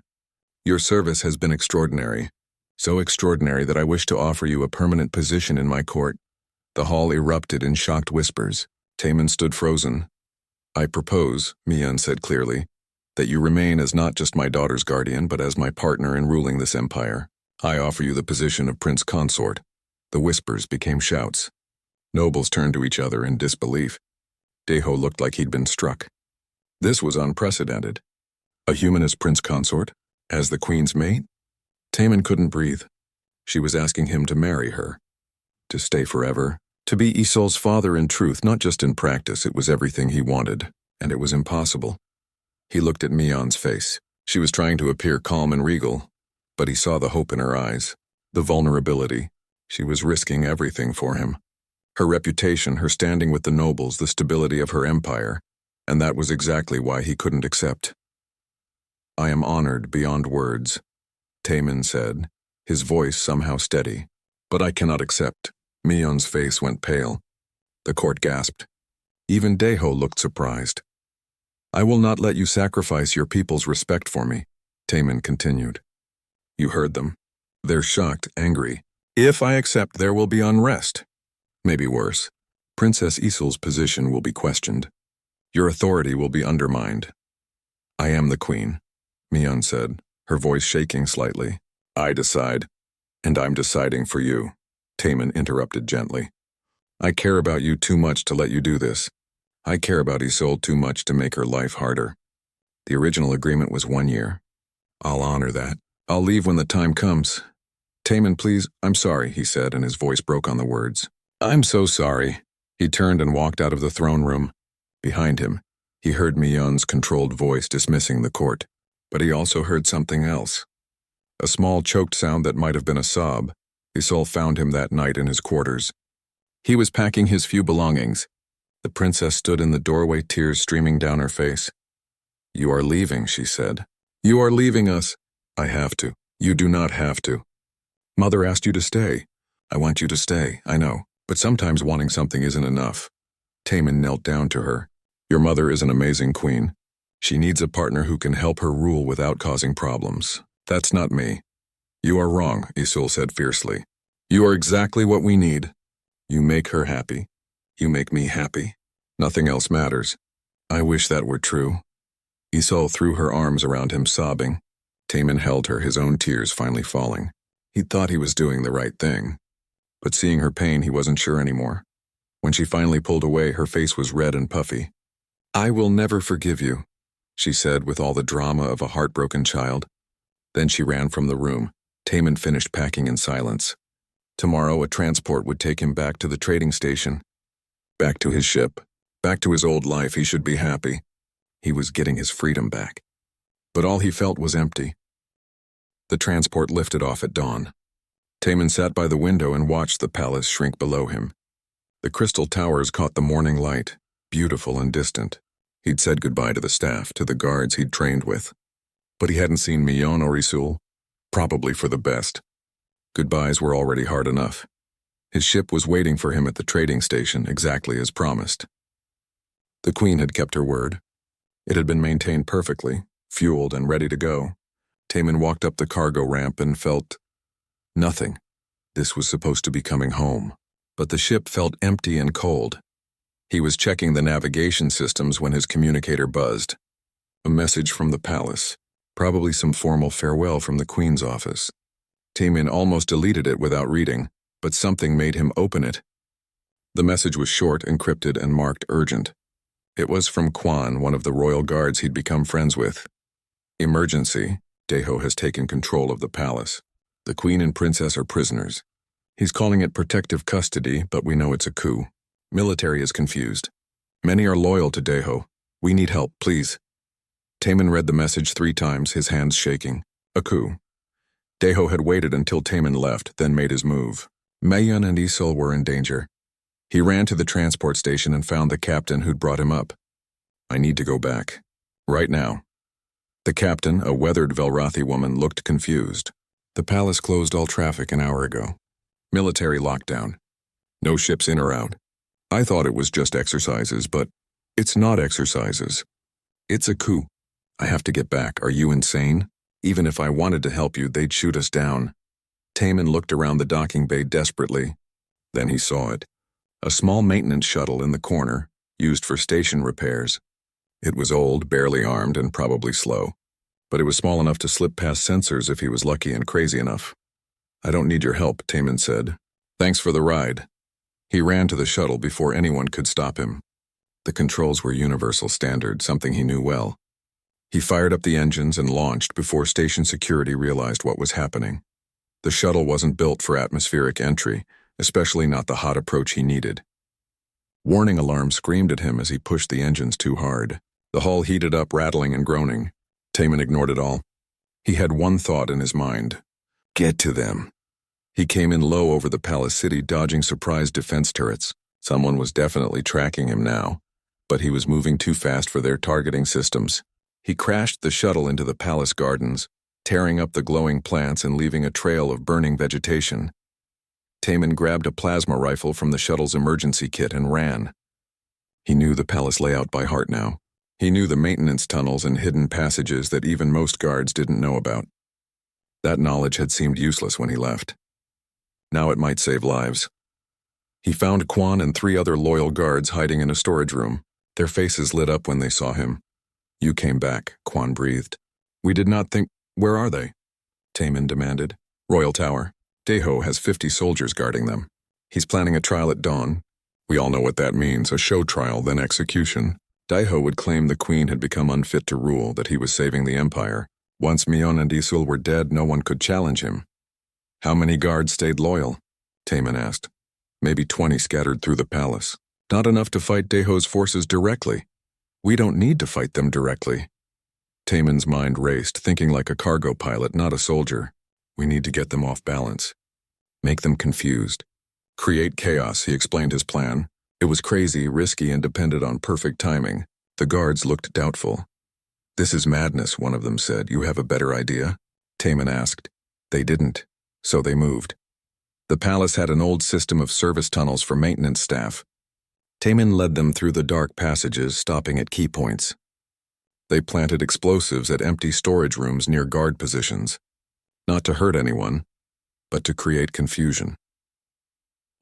Your service has been extraordinary. So extraordinary that I wish to offer you a permanent position in my court. The hall erupted in shocked whispers. Taman stood frozen. I propose, Mion said clearly, that you remain as not just my daughter's guardian, but as my partner in ruling this empire. I offer you the position of prince consort. The whispers became shouts. Nobles turned to each other in disbelief. Deho looked like he'd been struck. This was unprecedented. A humanist prince consort? As the queen's mate? Taman couldn't breathe. She was asking him to marry her. To stay forever. To be Isol's father in truth, not just in practice. It was everything he wanted, and it was impossible. He looked at Mion's face. She was trying to appear calm and regal, but he saw the hope in her eyes, the vulnerability. She was risking everything for him. Her reputation, her standing with the nobles, the stability of her empire, and that was exactly why he couldn't accept. I am honored beyond words, Taman said, his voice somehow steady. But I cannot accept. Mion's face went pale. The court gasped. Even Deho looked surprised. I will not let you sacrifice your people's respect for me, Taman continued. You heard them. They're shocked, angry. If I accept, there will be unrest. Maybe worse. Princess Isol's position will be questioned. Your authority will be undermined. I am the queen, Mion said, her voice shaking slightly. I decide, and I'm deciding for you, Taman interrupted gently. I care about you too much to let you do this. I care about Isol too much to make her life harder. The original agreement was 1 year. I'll honor that. I'll leave when the time comes. Taman, please, I'm sorry, he said, and his voice broke on the words. I'm so sorry. He turned and walked out of the throne room. Behind him, he heard Mion's controlled voice dismissing the court, but he also heard something else. A small choked sound that might have been a sob. Isol found him that night in his quarters. He was packing his few belongings. The princess stood in the doorway, tears streaming down her face. You are leaving, she said. You are leaving us. I have to. You do not have to. Mother asked you to stay. I want you to stay, I know, but sometimes wanting something isn't enough. Taman knelt down to her. Your mother is an amazing queen. She needs a partner who can help her rule without causing problems. That's not me. You are wrong, Isol said fiercely. You are exactly what we need. You make her happy. You make me happy. Nothing else matters. I wish that were true. Isol threw her arms around him, sobbing. Taman held her, his own tears finally falling. He thought he was doing the right thing. But seeing her pain, he wasn't sure anymore. When she finally pulled away, her face was red and puffy. I will never forgive you, she said with all the drama of a heartbroken child. Then she ran from the room. Taman finished packing in silence. Tomorrow, a transport would take him back to the trading station. Back to his ship. Back to his old life. He should be happy. He was getting his freedom back. But all he felt was empty. The transport lifted off at dawn. Taman sat by the window and watched the palace shrink below him. The crystal towers caught the morning light, beautiful and distant. He'd said goodbye to the staff, to the guards he'd trained with. But he hadn't seen Mion or Isul, probably for the best. Goodbyes were already hard enough. His ship was waiting for him at the trading station, exactly as promised. The queen had kept her word. It had been maintained perfectly, fueled and ready to go. Taman walked up the cargo ramp and felt nothing. This was supposed to be coming home. But the ship felt empty and cold. He was checking the navigation systems when his communicator buzzed. A message from the palace. Probably some formal farewell from the Queen's office. Taemin almost deleted it without reading, but something made him open it. The message was short, encrypted, and marked urgent. It was from Quan, one of the royal guards he'd become friends with. Emergency. Daeho has taken control of the palace. The Queen and Princess are prisoners. He's calling it protective custody, but we know it's a coup. Military is confused. Many are loyal to Daeho. We need help, please. Taemin read the message 3 times, his hands shaking. A coup. Daeho had waited until Taemin left, then made his move. Mayun and Isul were in danger. He ran to the transport station and found the captain who'd brought him up. I need to go back. Right now. The captain, a weathered Velrathi woman, looked confused. The palace closed all traffic an hour ago. Military lockdown. No ships in or out. I thought it was just exercises, but it's not exercises. It's a coup. I have to get back. Are you insane? Even if I wanted to help you, they'd shoot us down. Taemin looked around the docking bay desperately. Then he saw it. A small maintenance shuttle in the corner, used for station repairs. It was old, barely armed, and probably slow. But it was small enough to slip past sensors if he was lucky and crazy enough. I don't need your help, Taemin said. Thanks for the ride. He ran to the shuttle before anyone could stop him. The controls were universal standard, something he knew well. He fired up the engines and launched before station security realized what was happening. The shuttle wasn't built for atmospheric entry, especially not the hot approach he needed. Warning alarm screamed at him as he pushed the engines too hard. The hull heated up, rattling and groaning. Taemin ignored it all. He had one thought in his mind. Get to them. He came in low over the palace city, dodging surprise defense turrets. Someone was definitely tracking him now, but he was moving too fast for their targeting systems. He crashed the shuttle into the palace gardens, tearing up the glowing plants and leaving a trail of burning vegetation. Taemin grabbed a plasma rifle from the shuttle's emergency kit and ran. He knew the palace layout by heart now. He knew the maintenance tunnels and hidden passages that even most guards didn't know about. That knowledge had seemed useless when he left. Now it might save lives. He found Quan and 3 other loyal guards hiding in a storage room. Their faces lit up when they saw him. You came back, Quan breathed. We did not think— Where are they? Taemin demanded. Royal Tower. Daeho has 50 soldiers guarding them. He's planning a trial at dawn. We all know what that means, a show trial, then execution. Daeho would claim the Queen had become unfit to rule, that he was saving the Empire. Once Myeon and Isul were dead, no one could challenge him. How many guards stayed loyal? Taemin asked. Maybe 20 scattered through the palace. Not enough to fight Daeho's forces directly. We don't need to fight them directly. Taemin's mind raced, thinking like a cargo pilot, not a soldier. We need to get them off balance. Make them confused. Create chaos, he explained his plan. It was crazy, risky, and depended on perfect timing. The guards looked doubtful. This is madness, one of them said. You have a better idea? Taemin asked. They didn't, so they moved. The palace had an old system of service tunnels for maintenance staff. Taemin led them through the dark passages, stopping at key points. They planted explosives at empty storage rooms near guard positions. Not to hurt anyone, but to create confusion.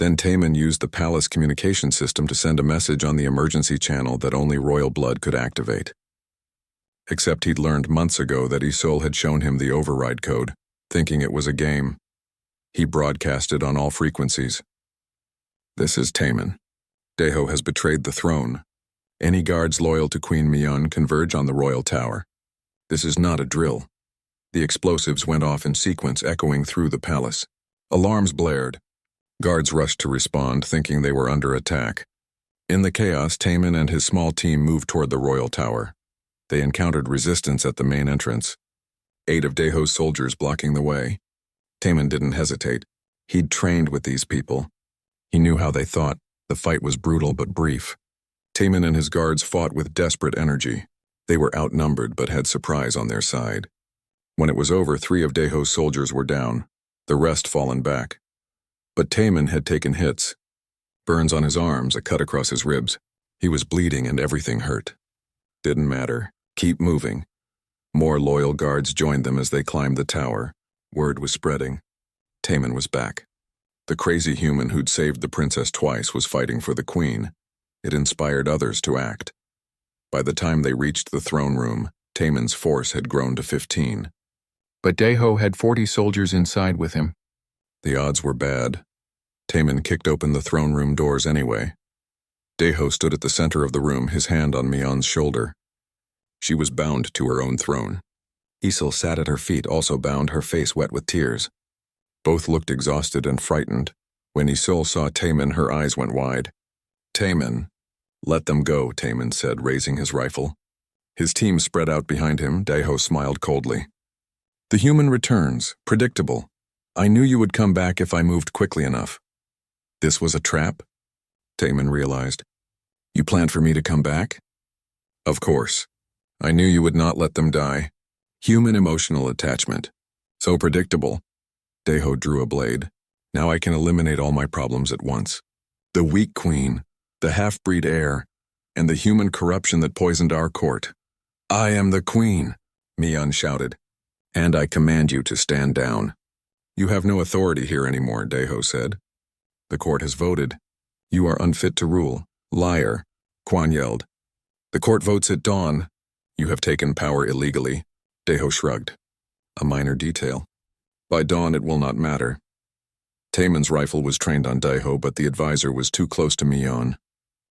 Then Taemin used the palace communication system to send a message on the emergency channel that only royal blood could activate. Except he'd learned months ago that Isul had shown him the override code, thinking it was a game. He broadcasted on all frequencies. This is Taemin. Daeho has betrayed the throne. Any guards loyal to Queen Myeon converge on the royal tower. This is not a drill. The explosives went off in sequence, echoing through the palace. Alarms blared. Guards rushed to respond, thinking they were under attack. In the chaos, Taemin and his small team moved toward the royal tower. They encountered resistance at the main entrance. 8 of Daeho's soldiers blocking the way. Taemin didn't hesitate. He'd trained with these people. He knew how they thought. The fight was brutal but brief. Taemin and his guards fought with desperate energy. They were outnumbered but had surprise on their side. When it was over, 3 of Daeho's soldiers were down, the rest fallen back. But Taemin had taken hits. Burns on his arms, a cut across his ribs. He was bleeding and everything hurt. Didn't matter. Keep moving. More loyal guards joined them as they climbed the tower. Word was spreading. Taemin was back. The crazy human who'd saved the princess twice was fighting for the queen. It inspired others to act. By the time they reached the throne room, Taemin's force had grown to 15. But Daeho had 40 soldiers inside with him. The odds were bad. Taemin kicked open the throne room doors anyway. Daeho stood at the center of the room, his hand on Mion's shoulder. She was bound to her own throne. Isil sat at her feet, also bound, her face wet with tears. Both looked exhausted and frightened. When Isil saw Taemin, her eyes went wide. "Taemin." "Let them go," Taemin said, raising his rifle. His team spread out behind him. Daeho smiled coldly. "The human returns, predictable. I knew you would come back if I moved quickly enough." "This was a trap?" Taemin realized. "You planned for me to come back?" "Of course. I knew you would not let them die. Human emotional attachment. So predictable." Daeho drew a blade. "Now I can eliminate all my problems at once. The weak queen, the half-breed heir, and the human corruption that poisoned our court. I am the queen," Mion shouted. "And I command you to stand down." "You have no authority here anymore," Daeho said. "The court has voted. You are unfit to rule. Liar," Quan yelled. "The court votes at dawn. You have taken power illegally." Daeho shrugged. "A minor detail. By dawn it will not matter." Taemin's rifle was trained on Daeho, but the advisor was too close to Mion.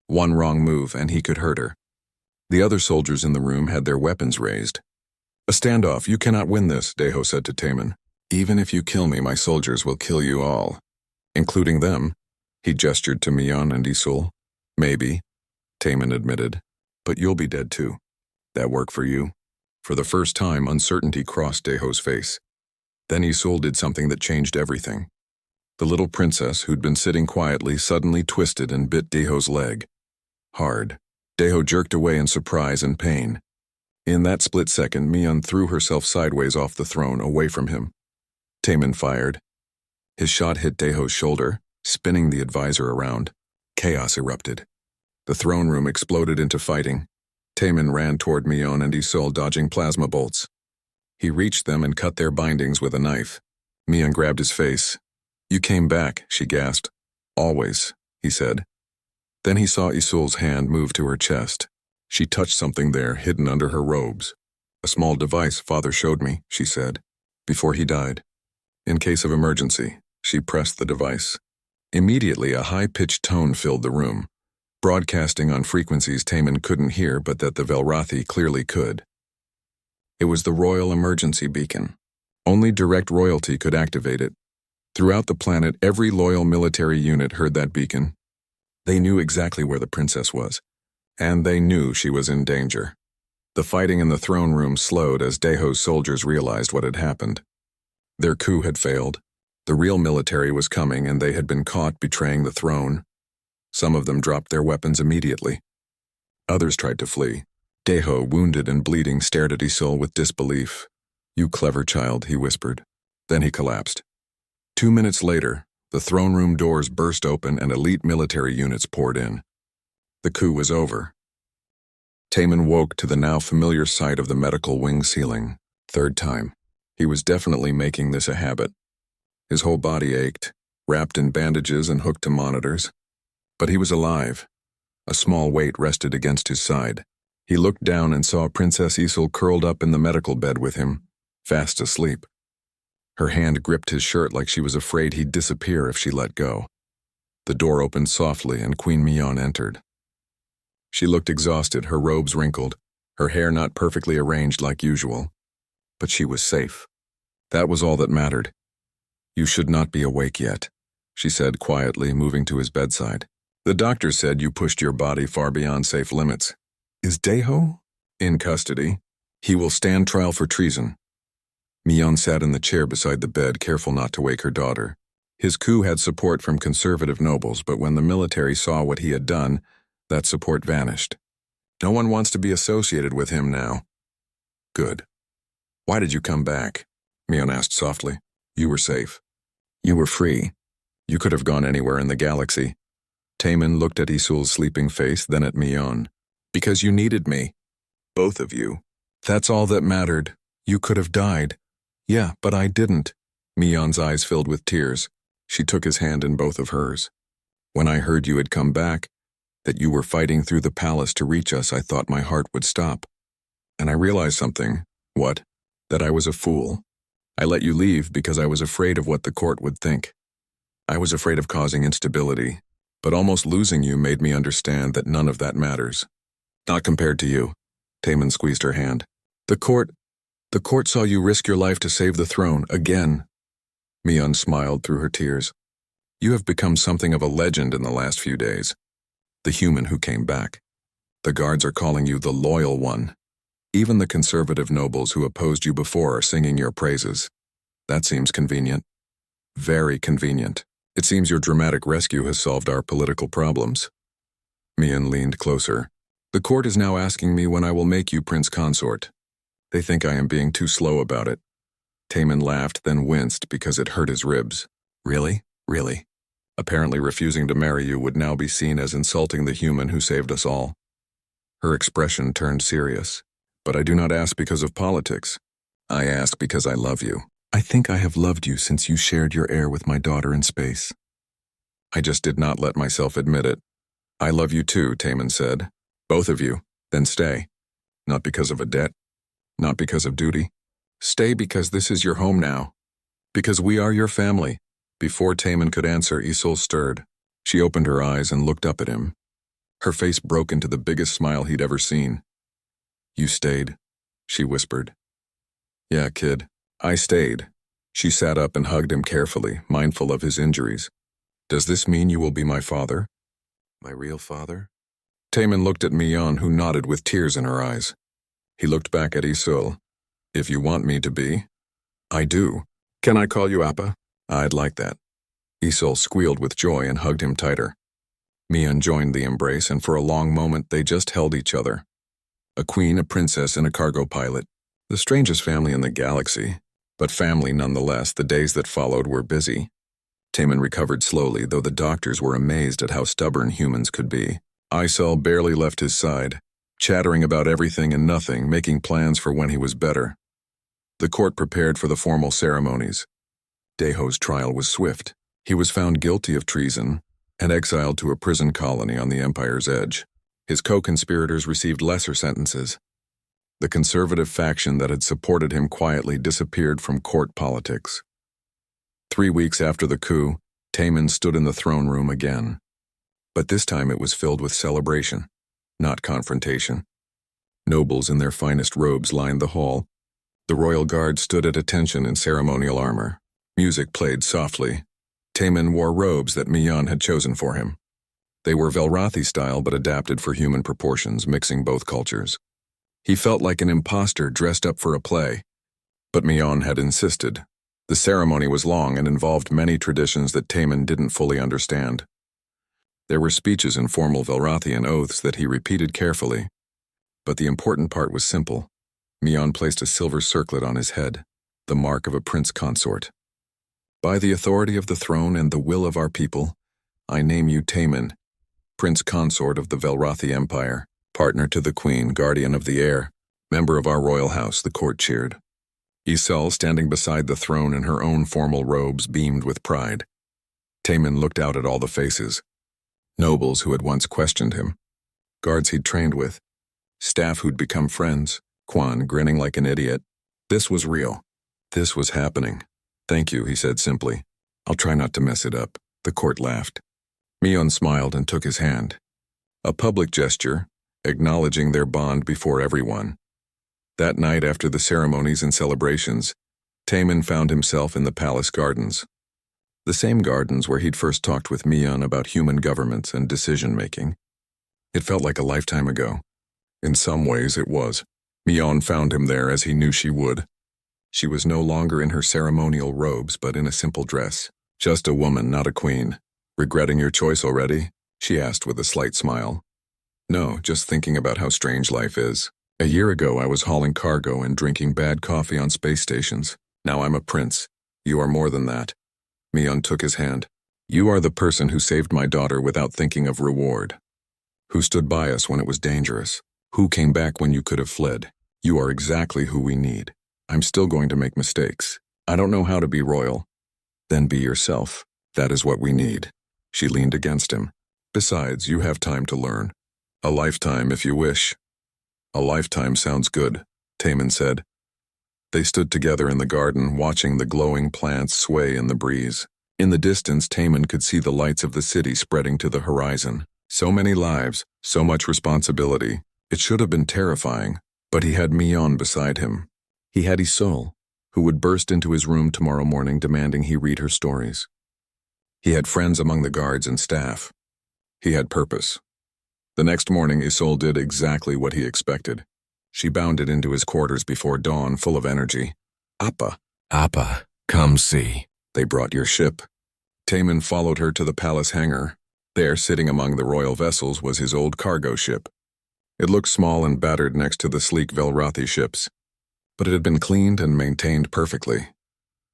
One wrong move and he could hurt her. The other soldiers in the room had their weapons raised. "A standoff. You cannot win this," Daeho said to Taemin. "Even if you kill me, my soldiers will kill you all. Including them." He gestured to Mion and Isul. "Maybe," Taemin admitted. "But you'll be dead too. That work for you?" For the first time, uncertainty crossed Daeho's face. Then Isul did something that changed everything. The little princess, who'd been sitting quietly, suddenly twisted and bit Daeho's leg. Hard. Daeho jerked away in surprise and pain. In that split second, Mion threw herself sideways off the throne, away from him. Taemin fired. His shot hit Daeho's shoulder, spinning the advisor around. Chaos erupted. The throne room exploded into fighting. Taemin ran toward Mion and Isul, dodging plasma bolts. He reached them and cut their bindings with a knife. Mion grabbed his face. "You came back," she gasped. "Always," he said. Then he saw Isul's hand move to her chest. She touched something there, hidden under her robes. "A small device Father showed me," she said, "before he died. In case of emergency." She pressed the device. Immediately, a high-pitched tone filled the room, broadcasting on frequencies Taemin couldn't hear but that the Velrathi clearly could. It was the royal emergency beacon. Only direct royalty could activate it. Throughout the planet, every loyal military unit heard that beacon. They knew exactly where the princess was, and they knew she was in danger. The fighting in the throne room slowed as Daeho's soldiers realized what had happened. Their coup had failed. The real military was coming, and they had been caught betraying the throne. Some of them dropped their weapons immediately. Others tried to flee. Daeho, wounded and bleeding, stared at Isul with disbelief. "You clever child," he whispered. Then he collapsed. 2 minutes later, the throne room doors burst open and elite military units poured in. The coup was over. Taemin woke to the now familiar sight of the medical wing ceiling. Third time. He was definitely making this a habit. His whole body ached, wrapped in bandages and hooked to monitors. But he was alive. A small weight rested against his side. He looked down and saw Princess Isil curled up in the medical bed with him, fast asleep. Her hand gripped his shirt like she was afraid he'd disappear if she let go. The door opened softly and Queen Mion entered. She looked exhausted, her robes wrinkled, her hair not perfectly arranged like usual. But she was safe. That was all that mattered. "You should not be awake yet," she said quietly, moving to his bedside. "The doctor said you pushed your body far beyond safe limits. Is Daeho in custody? He will stand trial for treason." Mion sat in the chair beside the bed, careful not to wake her daughter. His coup had support from conservative nobles, but when the military saw what he had done, that support vanished. "No one wants to be associated with him now." "Good. Why did you come back?" Mion asked softly. "You were safe. You were free. You could have gone anywhere in the galaxy." Taemin looked at Isul's sleeping face, then at Mion. "Because you needed me. Both of you. That's all that mattered. You could have died." "Yeah, but I didn't." Mion's eyes filled with tears. She took his hand in both of hers. "When I heard you had come back, that you were fighting through the palace to reach us, I thought my heart would stop. And I realized something. What? That I was a fool. I let you leave because I was afraid of what the court would think. I was afraid of causing instability, but almost losing you made me understand that none of that matters. Not compared to you. Taman squeezed her hand. The court saw you risk your life to save the throne, again. Mion smiled through her tears. You have become something of a legend in the last few days. The human who came back. The guards are calling you the loyal one. Even the conservative nobles who opposed you before are singing your praises. That seems convenient. Very convenient. It seems your dramatic rescue has solved our political problems. Mion leaned closer. The court is now asking me when I will make you prince consort. They think I am being too slow about it. Taman laughed, then winced because it hurt his ribs. Really? Really? Apparently refusing to marry you would now be seen as insulting the human who saved us all. Her expression turned serious. But I do not ask because of politics. I ask because I love you. I think I have loved you since you shared your air with my daughter in space. I just did not let myself admit it. I love you too, Taman said. Both of you. Then stay. Not because of a debt. Not because of duty. Stay because this is your home now. Because we are your family. Before Taman could answer, Isolde stirred. She opened her eyes and looked up at him. Her face broke into the biggest smile he'd ever seen. You stayed, she whispered. Yeah, kid, I stayed. She sat up and hugged him carefully, mindful of his injuries. Does this mean you will be my father? My real father? Taman looked at Mion, who nodded with tears in her eyes. He looked back at Isolde. If you want me to be. I do. Can I call you Appa? I'd like that. Isolde squealed with joy and hugged him tighter. Mion joined the embrace, and for a long moment they just held each other. A queen, a princess, and a cargo pilot. The strangest family in the galaxy. But family nonetheless. The days that followed were busy. Taman recovered slowly, though the doctors were amazed at how stubborn humans could be. Isolde barely left his side, chattering about everything and nothing, making plans for when he was better. The court prepared for the formal ceremonies. Deho's trial was swift. He was found guilty of treason and exiled to a prison colony on the Empire's edge. His co-conspirators received lesser sentences. The conservative faction that had supported him quietly disappeared from court politics. 3 weeks after the coup, Taman stood in the throne room again. But this time it was filled with celebration, not confrontation. Nobles in their finest robes lined the hall. The royal guard stood at attention in ceremonial armor. Music played softly. Taman wore robes that Mion had chosen for him. They were Velrathi style but adapted for human proportions, mixing both cultures. He felt like an imposter dressed up for a play. But Mion had insisted. The ceremony was long and involved many traditions that Taman didn't fully understand. There were speeches in formal Velrathian oaths that he repeated carefully. But the important part was simple. Mion placed a silver circlet on his head, the mark of a prince consort. By the authority of the throne and the will of our people, I name you Taman, Prince Consort of the Velrathi Empire, partner to the Queen, guardian of the air, member of our royal house, the court cheered. Isolde, standing beside the throne in her own formal robes, beamed with pride. Taman looked out at all the faces. Nobles who had once questioned him. Guards he'd trained with. Staff who'd become friends. Quan grinning like an idiot. This was real. This was happening. Thank you, he said simply. I'll try not to mess it up. The court laughed. Mion smiled and took his hand. A public gesture, acknowledging their bond before everyone. That night after the ceremonies and celebrations, Taman found himself in the palace gardens. The same gardens where he'd first talked with Mion about human governments and decision-making. It felt like a lifetime ago. In some ways it was. Mion found him there as he knew she would. She was no longer in her ceremonial robes, but in a simple dress. Just a woman, not a queen. Regretting your choice already? She asked with a slight smile. No, just thinking about how strange life is. A year ago I was hauling cargo and drinking bad coffee on space stations. Now I'm a prince. You are more than that. Mion took his hand. You are the person who saved my daughter without thinking of reward. Who stood by us when it was dangerous. Who came back when you could have fled. You are exactly who we need. I'm still going to make mistakes. I don't know how to be royal. Then be yourself. That is what we need. She leaned against him. Besides, you have time to learn. A lifetime if you wish. A lifetime sounds good, Taman said. They stood together in the garden, watching the glowing plants sway in the breeze. In the distance, Taman could see the lights of the city spreading to the horizon. So many lives, so much responsibility. It should have been terrifying, but he had Mion beside him. He had Isol, who would burst into his room tomorrow morning demanding he read her stories. He had friends among the guards and staff. He had purpose. The next morning, Isol did exactly what he expected. She bounded into his quarters before dawn, full of energy. Appa. Appa, come see. They brought your ship. Taman followed her to the palace hangar. There, sitting among the royal vessels, was his old cargo ship. It looked small and battered next to the sleek Velrathi ships, but it had been cleaned and maintained perfectly.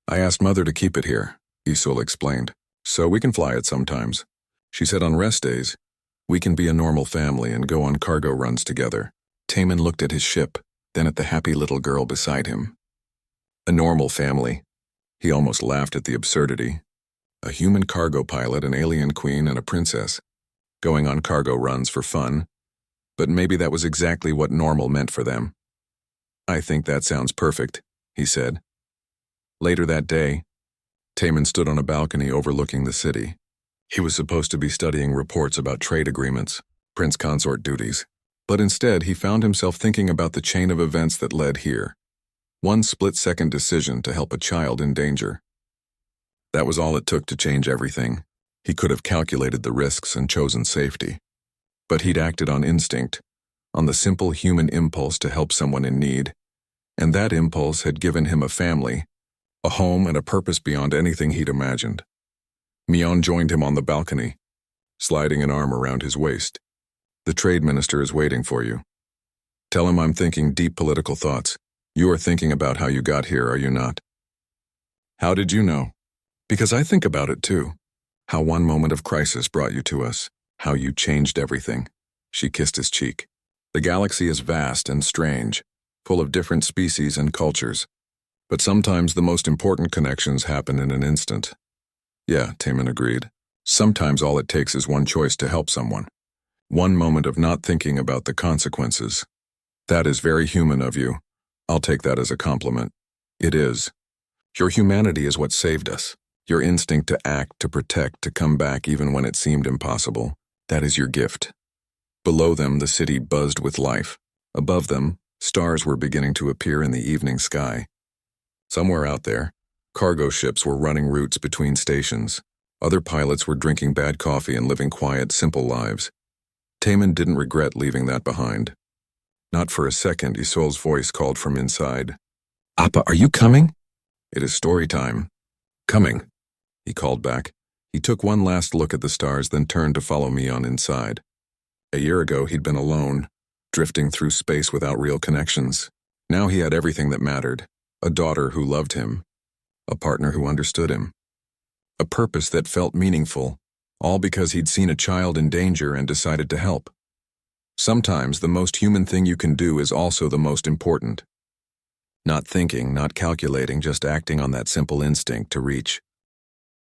I asked Mother to keep it here, Isol explained, so we can fly it sometimes. She said on rest days, we can be a normal family and go on cargo runs together. Taman looked at his ship, then at the happy little girl beside him. A normal family. He almost laughed at the absurdity. A human cargo pilot, an alien queen, and a princess, going on cargo runs for fun. But maybe that was exactly what normal meant for them. I think that sounds perfect, he said. Later that day, Taman stood on a balcony overlooking the city. He was supposed to be studying reports about trade agreements, prince consort duties. But instead, he found himself thinking about the chain of events that led here. One split-second decision to help a child in danger. That was all it took to change everything. He could have calculated the risks and chosen safety. But he'd acted on instinct, on the simple human impulse to help someone in need. And that impulse had given him a family, a home, and a purpose beyond anything he'd imagined. Mion joined him on the balcony, sliding an arm around his waist. The trade minister is waiting for you. Tell him I'm thinking deep political thoughts. You are thinking about how you got here, are you not? How did you know? Because I think about it too. How one moment of crisis brought you to us. How you changed everything. She kissed his cheek. The galaxy is vast and strange, full of different species and cultures. But sometimes the most important connections happen in an instant. Yeah, Taman agreed. Sometimes all it takes is one choice to help someone. One moment of not thinking about the consequences. That is very human of you. I'll take that as a compliment. It is. Your humanity is what saved us. Your instinct to act, to protect, to come back even when it seemed impossible. That is your gift. Below them, the city buzzed with life. Above them, stars were beginning to appear in the evening sky. Somewhere out there, cargo ships were running routes between stations. Other pilots were drinking bad coffee and living quiet, simple lives. Taman didn't regret leaving that behind. Not for a second, Isol's voice called from inside. Appa, are you coming? It is story time. Coming, he called back. He took one last look at the stars, then turned to follow me on inside. A year ago, he'd been alone, drifting through space without real connections. Now he had everything that mattered. A daughter who loved him. A partner who understood him. A purpose that felt meaningful, all because he'd seen a child in danger and decided to help. Sometimes the most human thing you can do is also the most important. Not thinking, not calculating, just acting on that simple instinct to reach.